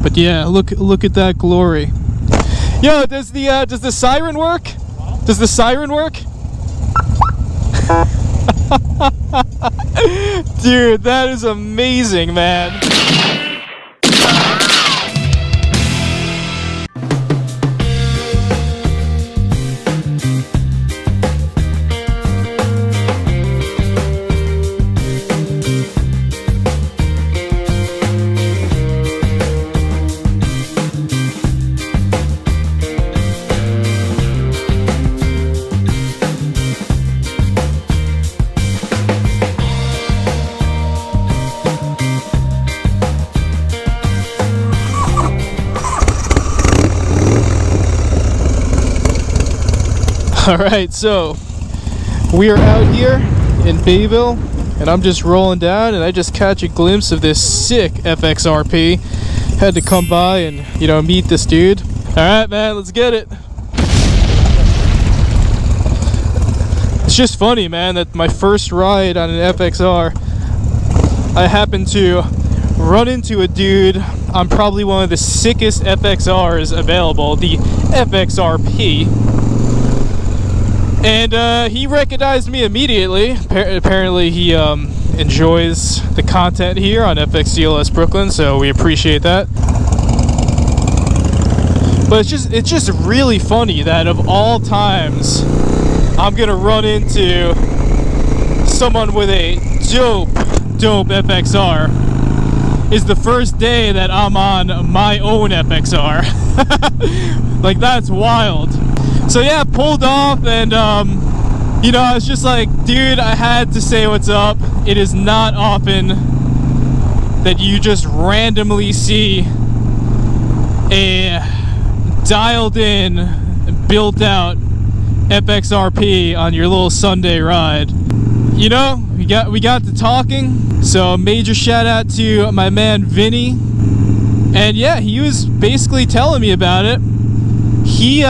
But yeah, look at that glory. Yo, does the siren work? Does the siren work? Dude, that is amazing, man. Alright, so we are out here in Bayville, and I'm just rolling down, and I just catch a glimpse of this sick FXRP. Had to come by and, you know, meet this dude. Alright, man, let's get it. It's just funny, man, that my first ride on an FXR, I happened to run into a dude on probably one of the sickest FXRs available, the FXRP. And he recognized me immediately. Apparently he enjoys the content here on FXDLS Brooklyn, so we appreciate that. But it's just really funny that of all times, I'm gonna run into someone with a dope FXR is the first day that I'm on my own FXR. Like, that's wild. So yeah, pulled off, and you know, I was just like, dude, I had to say what's up. It is not often that you just randomly see a dialed in, built out FXRP on your little Sunday ride. You know, we got to talking, so a major shout out to my man Vinny. And yeah, he was basically telling me about it. He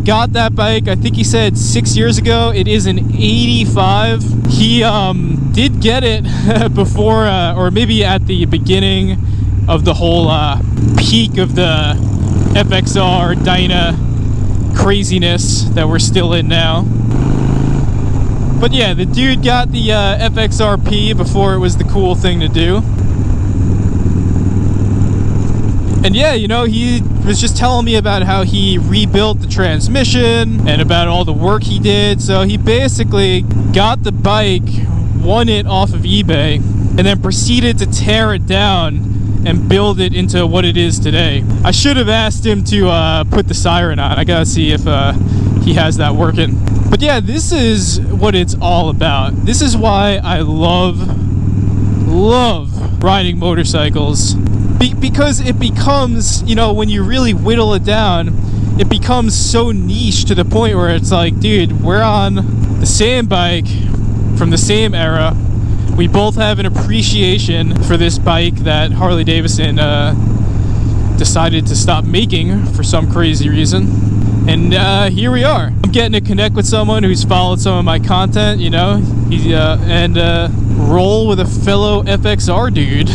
got that bike, I think he said 6 years ago. It is an 85. He did get it before, or maybe at the beginning of the whole peak of the FXR Dyna craziness that we're still in now. But yeah, the dude got the FXRP before it was the cool thing to do. And yeah, you know, he was just telling me about how he rebuilt the transmission and about all the work he did. So he basically got the bike, won it off of eBay, and then proceeded to tear it down and build it into what it is today. I should have asked him to put the siren on. I gotta see if he has that working. But yeah, this is what it's all about. This is why I love riding motorcycles. Because it becomes, you know, when you really whittle it down, it becomes so niche to the point where it's like, dude, we're on the same bike from the same era. We both have an appreciation for this bike that Harley Davidson decided to stop making for some crazy reason. And here we are. I'm getting to connect with someone who's followed some of my content, you know, and roll with a fellow FXR dude.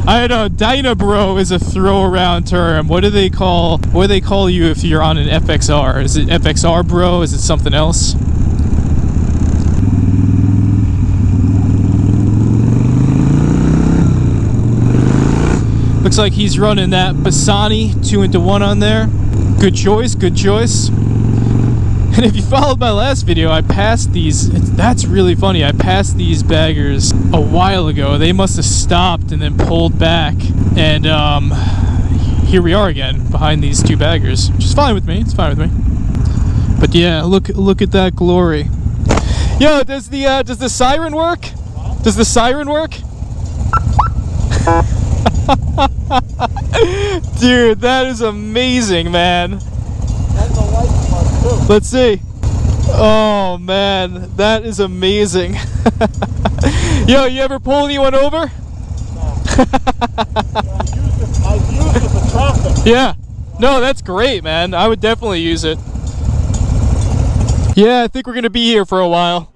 I don't know, Dyna bro is a throw around term. What do they call you if you're on an FXR? Is it FXR bro? Is it something else? Looks like he's running that Bassani 2-into-1 on there. Good choice, good choice. And if you followed my last video, I passed these, that's really funny, I passed these baggers a while ago. They must have stopped and then pulled back. And here we are again, behind these two baggers, which is fine with me, it's fine with me. But yeah, look at that glory. Yo, does the siren work? Does the siren work? Dude, that is amazing, man. Let's see. Oh man, that is amazing. Yo, you ever pull anyone over? No. I've used it for traffic. Yeah. No, that's great, man. I would definitely use it. Yeah, I think we're gonna be here for a while.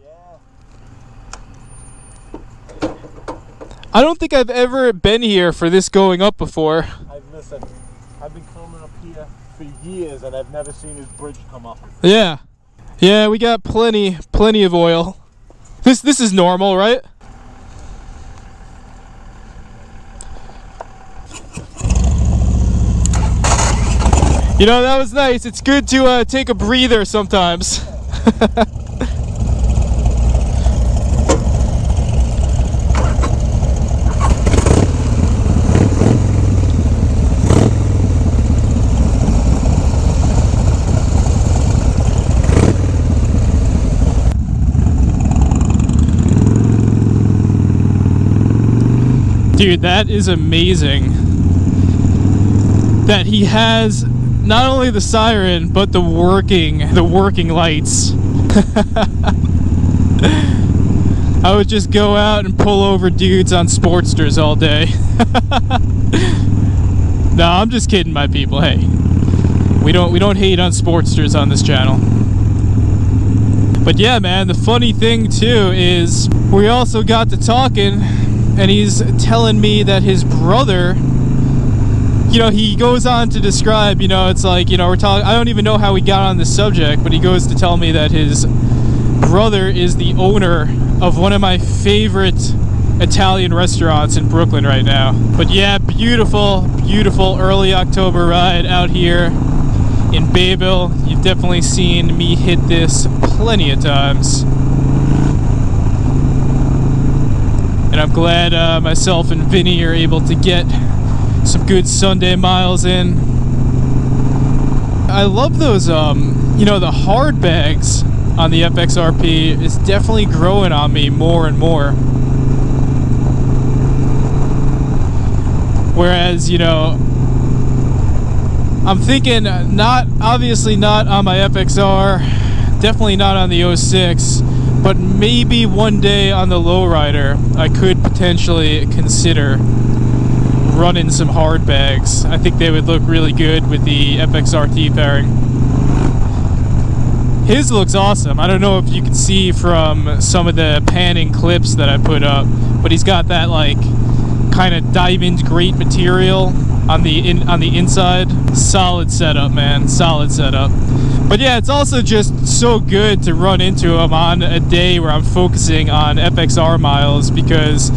I don't think I've ever been here for this going up before. Listen, I've been coming up here for years and I've never seen this bridge come up. Yeah. Yeah, we got plenty of oil. This is normal, right? You know, that was nice. It's good to take a breather sometimes. Dude, that is amazing that he has not only the siren but the working lights. I would just go out and pull over dudes on Sportsters all day. No, I'm just kidding, my people. Hey, we don't hate on Sportsters on this channel. But yeah, man, the funny thing too is we also got to talking, and he's telling me that his brother, you know, he goes on to describe, you know, it's like, you know, we're talking, I don't even know how we got on this subject, but he goes to tell me that his brother is the owner of one of my favorite Italian restaurants in Brooklyn right now. But yeah, beautiful early October ride out here in Bayville. You've definitely seen me hit this plenty of times. And I'm glad myself and Vinny are able to get some good Sunday miles in. I love those, you know, the hard bags on the FXRP is definitely growing on me more and more. Whereas, you know, I'm thinking obviously not on my FXR, definitely not on the 06, but maybe one day on the lowrider I could potentially consider running some hard bags. I think they would look really good with the FXRT fairing. His looks awesome. I don't know if you can see from some of the panning clips that I put up, but he's got that like kind of diamond grate material on the inside. Solid setup, man. Solid setup. But yeah, it's also just so good to run into him on a day where I'm focusing on FXR miles, because,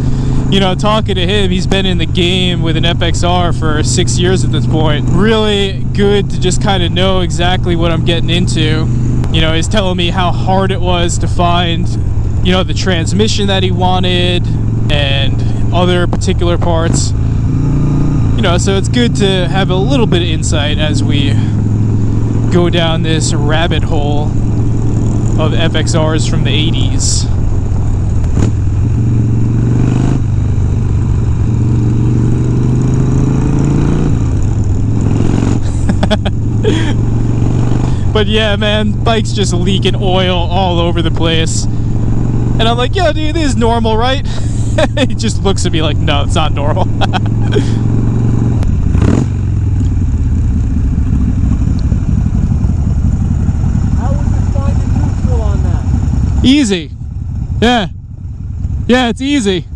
you know, talking to him, he's been in the game with an FXR for 6 years at this point. Really good to just kind of know exactly what I'm getting into. You know, he's telling me how hard it was to find, you know, the transmission that he wanted and other particular parts. You know, so it's good to have a little bit of insight as we go down this rabbit hole of FXRs from the 80s. But yeah, man, bike's just leaking oil all over the place. And I'm like, yo, dude, this is normal, right? He just looks at me like, no, it's not normal. How would you find the neutral on that? Easy. Yeah. Yeah, it's easy.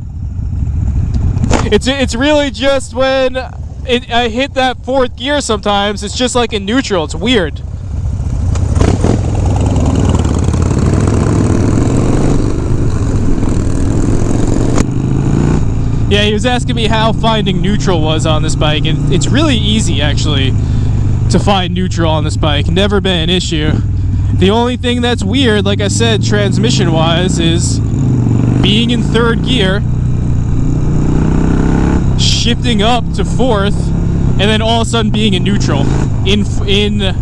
It's really just when I hit that fourth gear sometimes, it's just like in neutral. It's weird. Yeah, he was asking me how finding neutral was on this bike, and it's really easy, actually, to find neutral on this bike. Never been an issue. The only thing that's weird, like I said, transmission-wise, is being in third gear, shifting up to fourth, and then all of a sudden being in neutral in the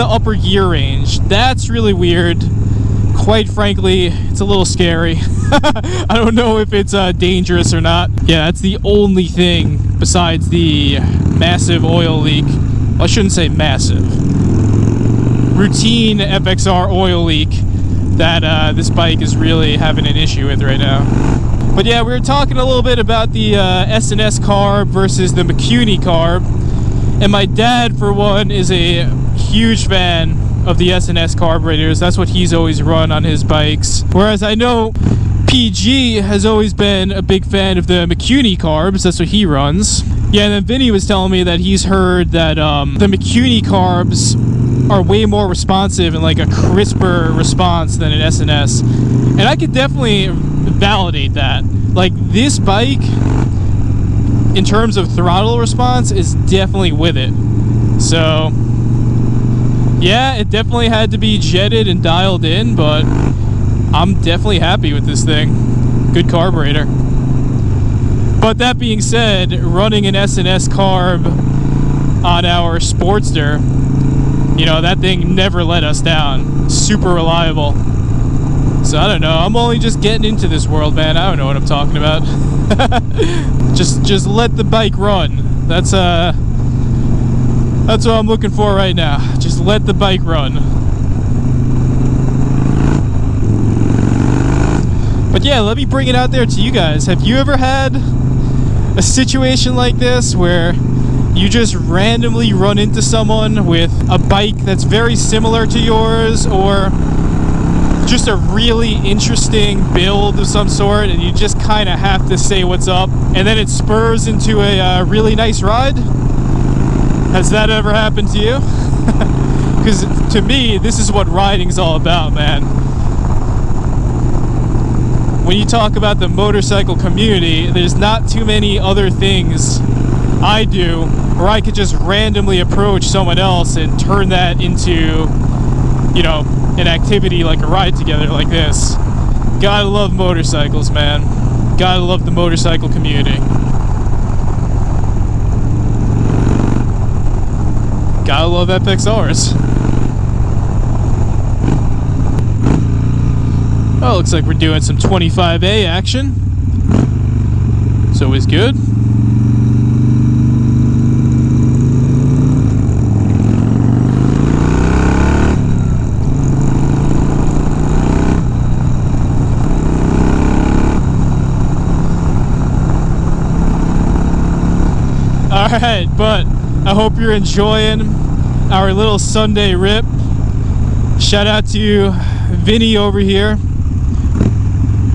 upper gear range. That's really weird. Quite frankly, it's a little scary. I don't know if it's dangerous or not. Yeah, that's the only thing besides the massive oil leak. Well, I shouldn't say massive. Routine FXR oil leak that this bike is really having an issue with right now. But yeah, we were talking a little bit about the SNS Carb versus the Mikuni Carb. And my dad, for one, is a huge fan of the SNS carburetors. That's what he's always run on his bikes. Whereas I know PG has always been a big fan of the Mikuni Carbs. That's what he runs. Yeah, and then Vinny was telling me that he's heard that the Mikuni Carbs are way more responsive and like a crisper response than an SNS. And I could definitely validate that. Like, this bike, in terms of throttle response, is definitely with it. So, yeah, it definitely had to be jetted and dialed in, but I'm definitely happy with this thing. Good carburetor. But that being said, running an SNS carb on our Sportster, you know, that thing never let us down. Super reliable. So I don't know, I'm only just getting into this world, man. I don't know what I'm talking about. just let the bike run. That's what I'm looking for right now. Just let the bike run. But yeah, let me bring it out there to you guys. Have you ever had a situation like this where you just randomly run into someone with a bike that's very similar to yours, or just a really interesting build of some sort, and you just kind of have to say what's up, and then it spurs into a really nice ride? Has that ever happened to you? Because to me, this is what riding's all about, man. When you talk about the motorcycle community, there's not too many other things I do where I could just randomly approach someone else and turn that into, you know, an activity like a ride together like this. Gotta love motorcycles, man. Gotta love the motorcycle community. Gotta love FXRs. Oh, looks like we're doing some 25A action. It's always good. Alright, but I hope you're enjoying our little Sunday rip. Shout out to Vinny over here.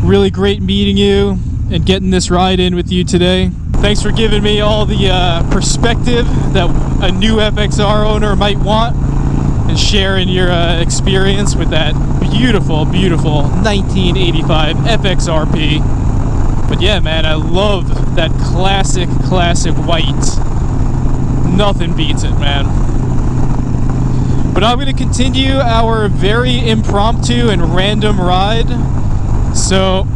Really great meeting you and getting this ride in with you today. Thanks for giving me all the perspective that a new FXR owner might want, and sharing your experience with that beautiful, beautiful 1985 FXRP. But yeah, man, I love that classic white. Nothing beats it, man. But I'm going to continue our very impromptu and random ride. So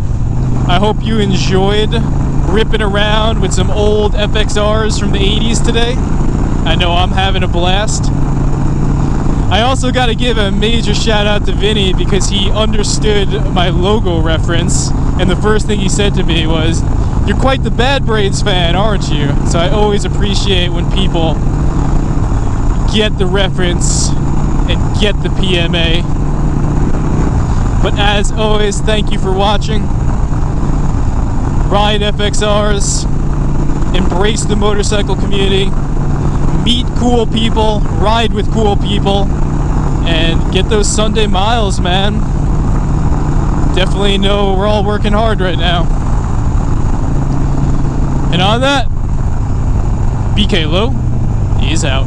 I hope you enjoyed ripping around with some old FXRs from the 80s today. I know I'm having a blast. I also got to give a major shout out to Vinny because he understood my logo reference, and the first thing he said to me was, "You're quite the Bad Brains fan, aren't you?" So I always appreciate when people get the reference and get the PMA. But as always, thank you for watching. Ride FXRs, embrace the motorcycle community, meet cool people, ride with cool people, and get those Sunday miles, man. Definitely know we're all working hard right now. And on that, BK Low is out.